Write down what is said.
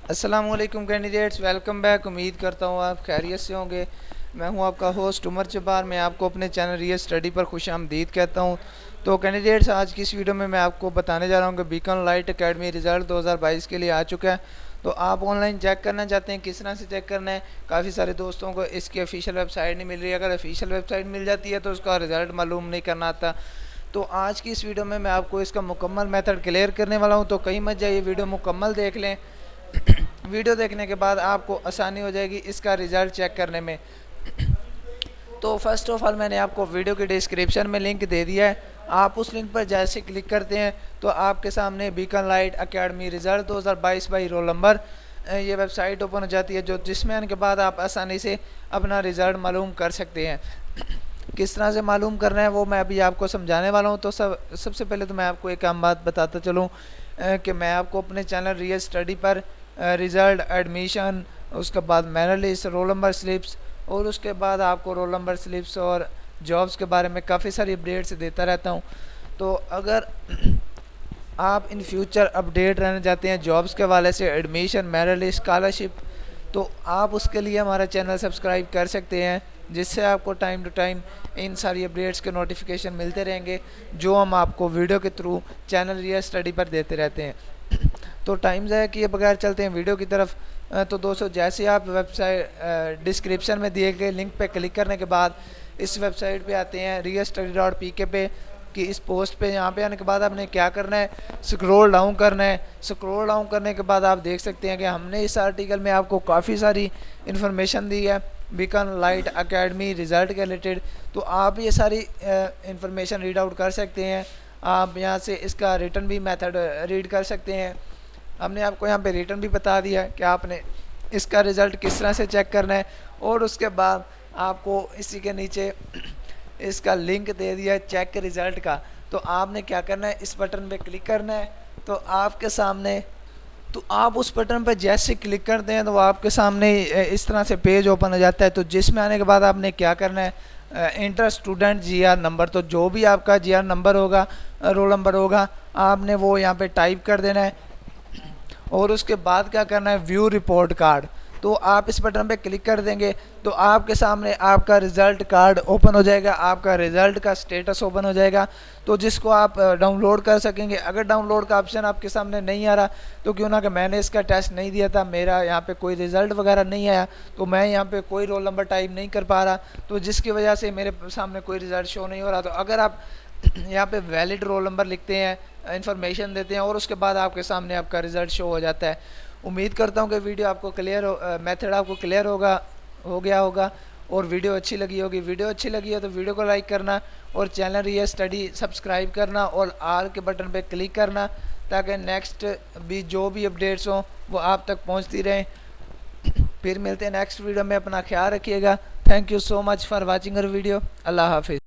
अस्सलामुअलैकुम candidates, welcome back. उम्मीद करता हूँ आप खैरियत से होंगे। मैं हूँ आपका होस्ट उमर जब्बार। मैं आपको अपने चैनल रियल स्टडी पर खुशामदीद कहता हूँ। तो कैंडिडेट्स, आज की इस वीडियो में मैं आपको बताने जा रहा हूँ कि बीकन लाइट एकेडमी रिज़ल्ट 2022 के लिए आ चुका है। तो आप ऑनलाइन चेक करना चाहते हैं, किस तरह से चेक करना है। काफ़ी सारे दोस्तों को इसकी ऑफिशियल वेबसाइट नहीं मिल रही। अगर ऑफिशियल वेबसाइट मिल जाती है तो उसका रिज़ल्ट मालूम नहीं करना आता। तो आज की इस वीडियो में मैं आपको इसका मुकम्मल मेथड क्लियर करने वाला हूँ। तो कहीं मत जाइए, वीडियो मुकम्मल देख लें। वीडियो देखने के बाद आपको आसानी हो जाएगी इसका रिज़ल्ट चेक करने में। तो फर्स्ट ऑफ ऑल मैंने आपको वीडियो के डिस्क्रिप्शन में लिंक दे दिया है। आप उस लिंक पर जैसे क्लिक करते हैं तो आपके सामने beacon light academy result 2022 by roll number ये वेबसाइट ओपन हो जाती है, जो जिसमें आने के बाद आप आसानी से अपना रिज़ल्ट मालूम कर सकते हैं। किस तरह से मालूम करना है वो मैं अभी आपको समझाने वाला हूँ। तो सबसे पहले तो मैं आपको एक आम बात बताता चलूँ कि मैं आपको अपने चैनल रियल स्टडी पर रिज़ल्ट, एडमिशन, उसके बाद merit list, roll number slips और उसके बाद आपको रोल नंबर स्लिप्स और जॉब्स के बारे में काफ़ी सारी अपडेट्स देता रहता हूँ। तो अगर आप इन फ्यूचर अपडेट रहना चाहते हैं जॉब्स के हवाले से, एडमिशन, मेरिट लिस्ट, स्कॉलरशिप, तो आप उसके लिए हमारा चैनल सब्सक्राइब कर सकते हैं, जिससे आपको टाइम टू टाइम इन सारी अपडेट्स के नोटिफिकेशन मिलते रहेंगे, जो हम आपको वीडियो के थ्रू चैनल रियल स्टडी पर देते रहते हैं। तो टाइम ज़ाया किए बगैर चलते हैं वीडियो की तरफ। तो दोस्तों, जैसे आप वेबसाइट डिस्क्रिप्शन में दिए गए लिंक पे क्लिक करने के बाद इस वेबसाइट पे आते हैं realstudy.pk पे, कि इस पोस्ट पे यहाँ पे आने के बाद आपने क्या करना है, स्क्रॉल डाउन करना है। स्क्रॉल डाउन करने के बाद आप देख सकते हैं कि हमने इस आर्टिकल में आपको काफ़ी सारी इन्फॉर्मेशन दी है बीकन लाइट एकेडमी रिज़ल्ट के रिलेटेड। तो आप ये सारी इन्फॉर्मेशन रीड आउट कर सकते हैं। आप यहाँ से इसका रिटर्न भी मेथड रीड कर सकते हैं। हमने आपको यहाँ पे रिटर्न भी बता दिया है कि आपने इसका रिज़ल्ट किस तरह से चेक करना है, और उसके बाद आपको इसी के नीचे इसका लिंक दे दिया है चेक रिज़ल्ट का। तो आपने क्या करना है, इस बटन पे क्लिक करना है। तो आपके सामने, तो आप उस बटन पर जैसे क्लिक करते हैं तो आपके सामने इस तरह से पेज ओपन हो जाता है। तो जिसमें आने के बाद आपने क्या करना है, इंटर स्टूडेंट जीआर नंबर, तो जो भी आपका जीआर नंबर होगा, रोल नंबर होगा, आपने वो यहाँ पे टाइप कर देना है। और उसके बाद क्या करना है, व्यू रिपोर्ट कार्ड। तो आप इस बटन पे क्लिक कर देंगे तो आपके सामने आपका रिज़ल्ट कार्ड ओपन हो जाएगा, आपका रिज़ल्ट का स्टेटस ओपन हो जाएगा, तो जिसको आप डाउनलोड कर सकेंगे। अगर डाउनलोड का ऑप्शन आपके सामने नहीं आ रहा तो क्यों ना, कि मैंने इसका टेस्ट नहीं दिया था, मेरा यहाँ पे कोई रिज़ल्ट वगैरह नहीं आया, तो मैं यहाँ पे कोई रोल नंबर टाइप नहीं कर पा रहा, तो जिसकी वजह से मेरे सामने कोई रिज़ल्ट शो नहीं हो रहा। तो अगर आप यहाँ पे वैलिड रोल नंबर लिखते हैं, इन्फॉर्मेशन देते हैं, और उसके बाद आपके सामने आपका रिज़ल्ट शो हो जाता है। उम्मीद करता हूँ कि वीडियो आपको क्लियर मेथड आपको क्लियर हो गया होगा, और वीडियो अच्छी लगी होगी। वीडियो अच्छी लगी हो तो वीडियो को लाइक करना, और चैनल रियल स्टडी सब्सक्राइब करना, और आल के बटन पे क्लिक करना, ताकि नेक्स्ट भी जो भी अपडेट्स हों वो आप तक पहुँचती रहें। फिर मिलते हैं नेक्स्ट वीडियो में। अपना ख्याल रखिएगा। Thank you so much for watching our video. अल्लाह हाफिज़।